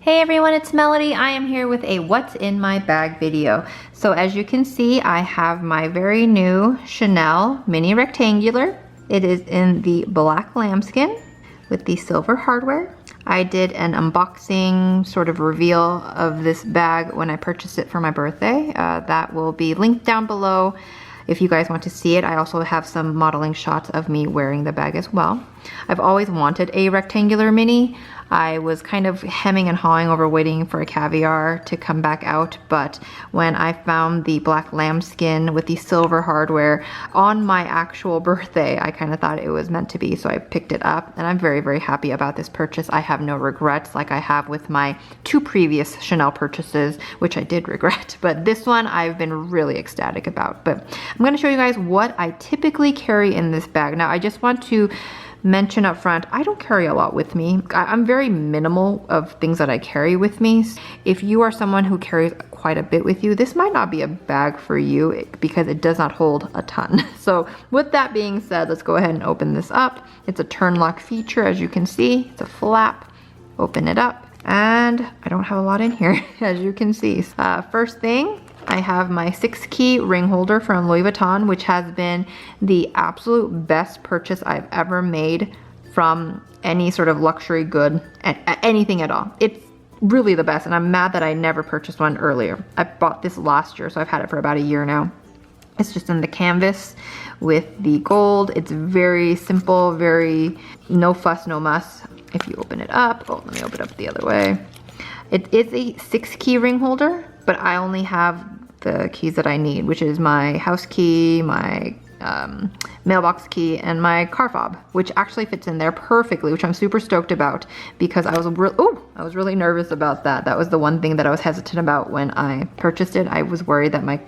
Hey everyone, it's Melody. I am here with a what's in my bag video. So as you can see, I have my very new Chanel mini rectangular. It is in the black lambskin with the silver hardware. I did an unboxing sort of reveal of this bag when I purchased it for my birthday. That will be linked down below if you guys want to see it. I also have some modeling shots of me wearing the bag as well. I've always wanted a rectangular mini. I was kind of hemming and hawing over waiting for a caviar to come back out, but when I found the black lambskin with the silver hardware on my actual birthday, I kind of thought it was meant to be, so I picked it up, and I'm very, very happy about this purchase. I have no regrets like I have with my two previous Chanel purchases, which I did regret, but this one I've been really ecstatic about. But I'm going to show you guys what I typically carry in this bag. Now, I just want to mention up front, I don't carry a lot with me. I'm very minimal of things that I carry with me. If you are someone who carries quite a bit with you, this might not be a bag for you because it does not hold a ton. So with that being said, let's go ahead and open this up. It's a turn lock feature, as you can see. It's a flap. Open it up, and I don't have a lot in here, as you can see. First thing, I have my 6-key ring holder from Louis Vuitton, which has been the absolute best purchase I've ever made from any sort of luxury good, anything at all. It's really the best, and I'm mad that I never purchased one earlier. I bought this last year, so I've had it for about a year now. It's just in the canvas with the gold. It's very simple, very no fuss, no muss. If you open it up, oh, let me open it up the other way. It is a 6-key ring holder, but I only have the keys that I need, which is my house key, my mailbox key, and my car fob, which actually fits in there perfectly, which I'm super stoked about because I was really nervous about that. That was the one thing that I was hesitant about when I purchased it. I was worried that my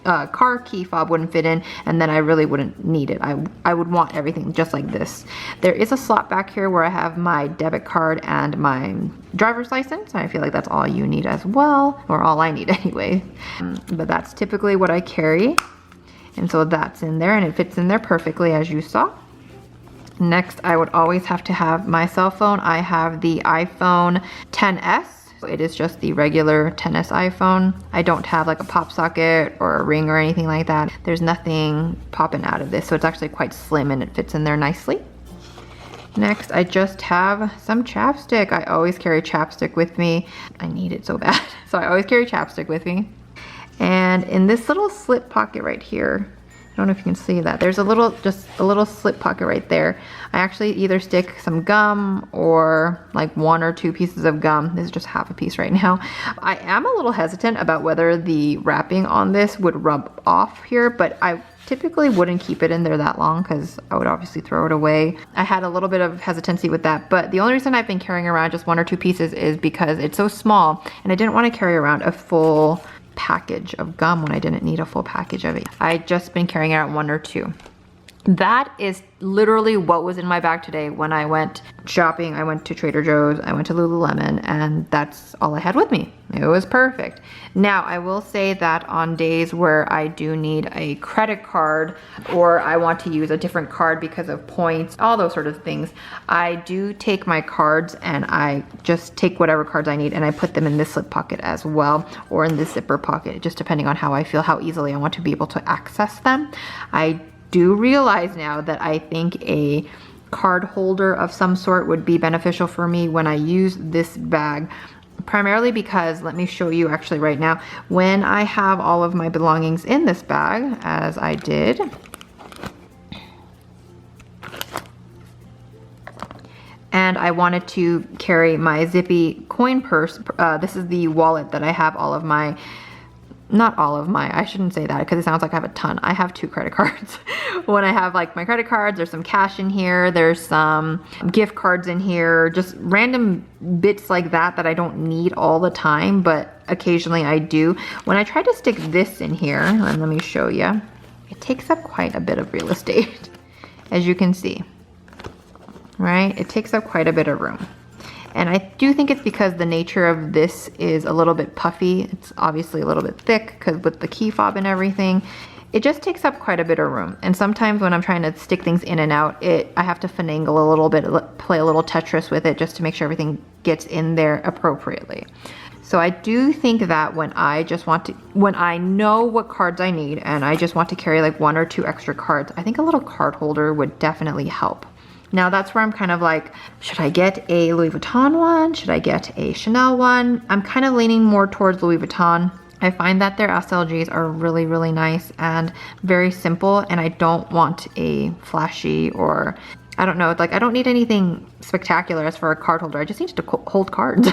car key fob wouldn't fit in, and then I really wouldn't need it. I would want everything just like this. There is a slot back here where I have my debit card and my driver's license. I feel like that's all you need as well, or all I need anyway. But that's typically what I carry. And so that's in there, and it fits in there perfectly, as you saw. Next, I would always have to have my cell phone. I have the iPhone XS. It is just the regular XS iPhone. I don't have like a pop socket or a ring or anything like that. There's nothing popping out of this, so it's actually quite slim and it fits in there nicely. Next, I just have some chapstick. I always carry chapstick with me. I need it so bad, so I always carry chapstick with me. And in this little slip pocket right here, I don't know if you can see that, there's just a little slip pocket right there. I actually either stick some gum or like 1 or 2 pieces of gum. This is just half a piece right now. I am a little hesitant about whether the wrapping on this would rub off here, but I typically wouldn't keep it in there that long because I would obviously throw it away. I had a little bit of hesitancy with that, but the only reason I've been carrying around just 1 or 2 pieces is because it's so small, and I didn't want to carry around a full package of gum when I didn't need a full package of it. I just been carrying out 1 or 2. That is literally what was in my bag today when I went shopping. I went to Trader Joe's, I went to Lululemon, and that's all I had with me. It was perfect. Now, I will say that on days where I do need a credit card or I want to use a different card because of points, all those sort of things, I do take my cards and I just take whatever cards I need and I put them in this slip pocket as well, or in this zipper pocket, just depending on how I feel, how easily I want to be able to access them. I do realize now that I think a card holder of some sort would be beneficial for me when I use this bag, primarily because, let me show you actually right now, when I have all of my belongings in this bag, as I did, and I wanted to carry my zippy coin purse, this is the wallet that I have all of my, not all of my, I shouldn't say that because it sounds like I have a ton. I have 2 credit cards. When I have like my credit cards, there's some cash in here, there's some gift cards in here, just random bits like that I don't need all the time, but occasionally I do. When I try to stick this in here, and let me show you, it takes up quite a bit of real estate, as you can see, right? It takes up quite a bit of room. And I do think it's because the nature of this is a little bit puffy. It's obviously a little bit thick because with the key fob and everything. it just takes up quite a bit of room. And sometimes when I'm trying to stick things in and out, I have to finagle a little bit, play a little Tetris with it just to make sure everything gets in there appropriately. So I do think that when I know what cards I need and I just want to carry like 1 or 2 extra cards, I think a little card holder would definitely help. Now that's where I'm kind of like, should I get a Louis Vuitton one? Should I get a Chanel one? I'm kind of leaning more towards Louis Vuitton. I find that their SLGs are really, really nice and very simple, and I don't want a flashy or, I don't know, like I don't need anything spectacular as for a card holder. I just need to hold cards.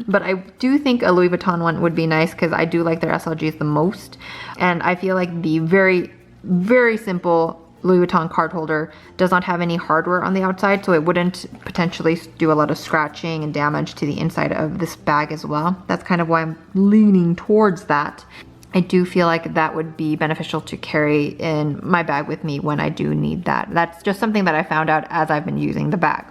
But I do think a Louis Vuitton one would be nice because I do like their SLGs the most. And I feel like the very, very simple Louis Vuitton card holder does not have any hardware on the outside, so it wouldn't potentially do a lot of scratching and damage to the inside of this bag as well. That's kind of why I'm leaning towards that. I do feel like that would be beneficial to carry in my bag with me when I do need that. That's just something that I found out as I've been using the bag.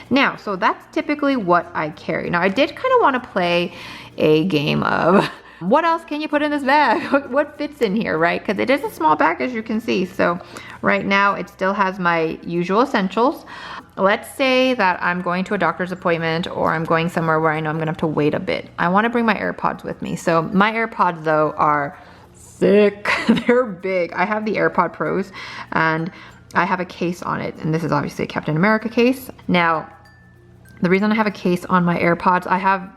Now, so that's typically what I carry. Now, I did kind of want to play a game of what else can you put in this bag? What fits in here, right? Because it is a small bag, as you can see. So right now it still has my usual essentials. Let's say that I'm going to a doctor's appointment or I'm going somewhere where I know I'm gonna have to wait a bit. I wanna bring my AirPods with me. So my AirPods though are thick, they're big. I have the AirPod Pros and I have a case on it. And this is obviously a Captain America case. Now, the reason I have a case on my AirPods, I have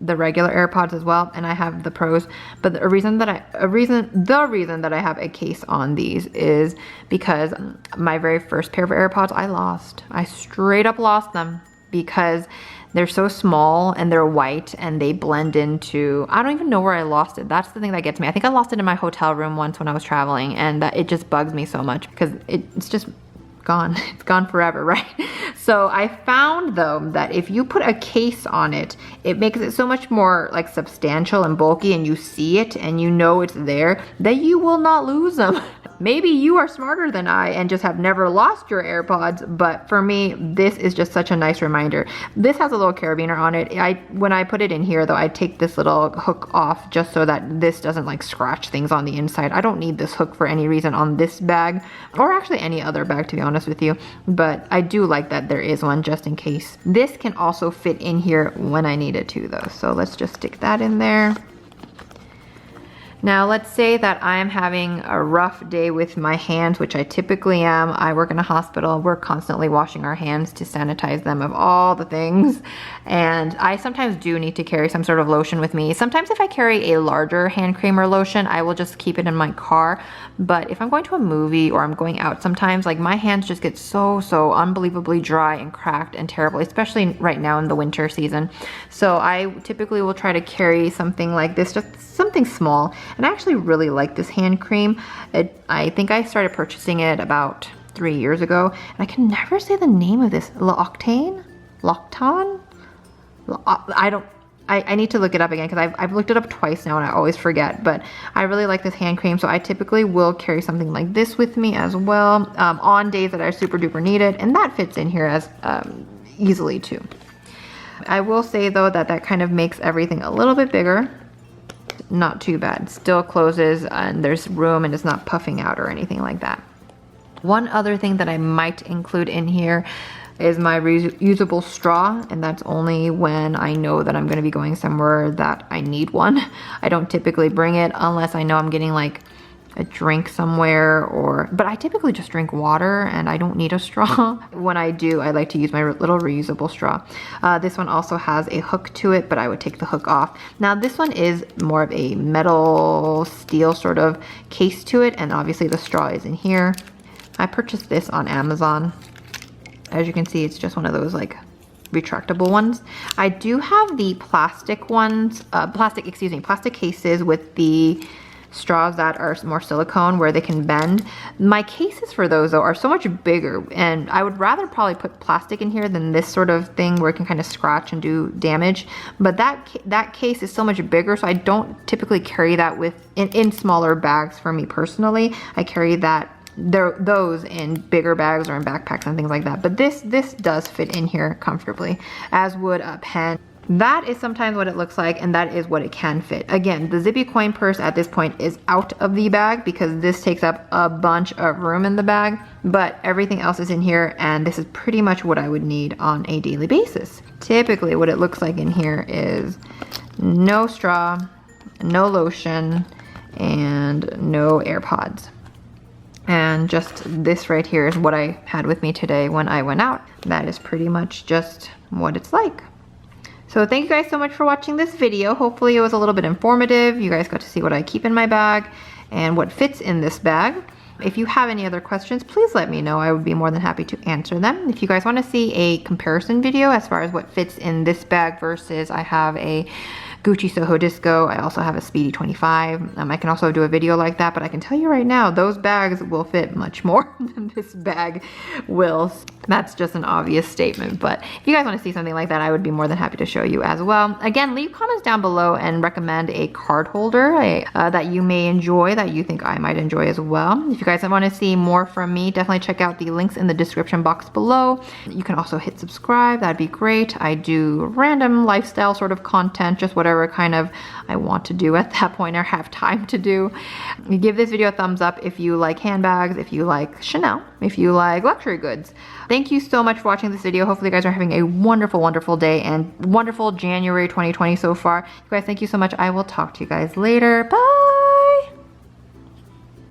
the regular AirPods as well, and I have the Pros. But the reason that I have a case on these is because my very first pair of AirPods I lost. I straight up lost them because they're so small and they're white and they blend into, I don't even know where I lost it. That's the thing that gets me. I think I lost it in my hotel room once when I was traveling, and that it just bugs me so much because it's just gone. It's gone forever, right? So I found though that if you put a case on it, it makes it so much more like substantial and bulky, and you see it and you know it's there, that you will not lose them. Maybe you are smarter than I and just have never lost your AirPods, but for me, this is just such a nice reminder. This has a little carabiner on it. When I put it in here though, I take this little hook off just so that this doesn't like scratch things on the inside. I don't need this hook for any reason on this bag, or actually any other bag, to be honest with you, but I do like that there is one just in case. This can also fit in here when I need it to though, so let's just stick that in there. Now let's say that I am having a rough day with my hands, which I typically am. I work in a hospital. We're constantly washing our hands to sanitize them of all the things. And I sometimes do need to carry some sort of lotion with me. Sometimes if I carry a larger hand cream or lotion, I will just keep it in my car. But if I'm going to a movie or I'm going out sometimes, like my hands just get so unbelievably dry and cracked and terrible, especially right now in the winter season. So I typically will try to carry something like this, just something small. And I actually really like this hand cream. I think I started purchasing it about 3 years ago, and I can never say the name of this. L'Octane? I need to look it up again because I've looked it up twice now and I always forget, but I really like this hand cream, so I typically will carry something like this with me as well on days that I super duper need it, and that fits in here as easily too. I will say though that kind of makes everything a little bit bigger. Not too bad. Still closes and there's room and it's not puffing out or anything like that. One other thing that I might include in here is my reusable straw, and that's only when I know that I'm going to be going somewhere that I need one. I don't typically bring it unless I know I'm getting like a drink somewhere, but I typically just drink water and I don't need a straw. When I do, I like to use my little reusable straw. This one also has a hook to it, but I would take the hook off. Now this one is more of a metal steel sort of case to it, and obviously the straw is in here. I purchased this on Amazon. As you can see, it's just one of those like retractable ones. I do have the plastic ones, plastic cases with the straws that are more silicone where they can bend. My cases for those though are so much bigger, and I would rather probably put plastic in here than this sort of thing where it can kind of scratch and do damage. But that case is so much bigger, so I don't typically carry that in smaller bags for me personally. I carry those in bigger bags or in backpacks and things like that. But this does fit in here comfortably, as would a pen that is sometimes what it looks like, and that is what it can fit. Again, the zippy coin purse at this point is out of the bag because this takes up a bunch of room in the bag, but everything else is in here, and this is pretty much what I would need on a daily basis. Typically what it looks like in here is no straw, no lotion, and no AirPods. And just this right here is what I had with me today when I went out. That is pretty much just what it's like. So thank you guys so much for watching this video. Hopefully it was a little bit informative. You guys got to see what I keep in my bag and what fits in this bag. If you have any other questions, please let me know. I would be more than happy to answer them. If you guys want to see a comparison video as far as what fits in this bag versus I have a Gucci Soho Disco, I also have a Speedy 25. I can also do a video like that, but I can tell you right now, those bags will fit much more than this bag will. That's just an obvious statement, but if you guys want to see something like that, I would be more than happy to show you as well. Again, leave comments down below and recommend a card holder that you may enjoy, that you think I might enjoy as well. If you guys want to see more from me, definitely check out the links in the description box below. You can also hit subscribe, that'd be great. I do random lifestyle sort of content, just whatever kind of I want to do at that point or have time to do. Give this video a thumbs up if you like handbags, if you like Chanel, if you like luxury goods. Thank you so much for watching this video. Hopefully you guys are having a wonderful, wonderful day and wonderful January 2020 so far. You guys, thank you so much. I will talk to you guys later. Bye!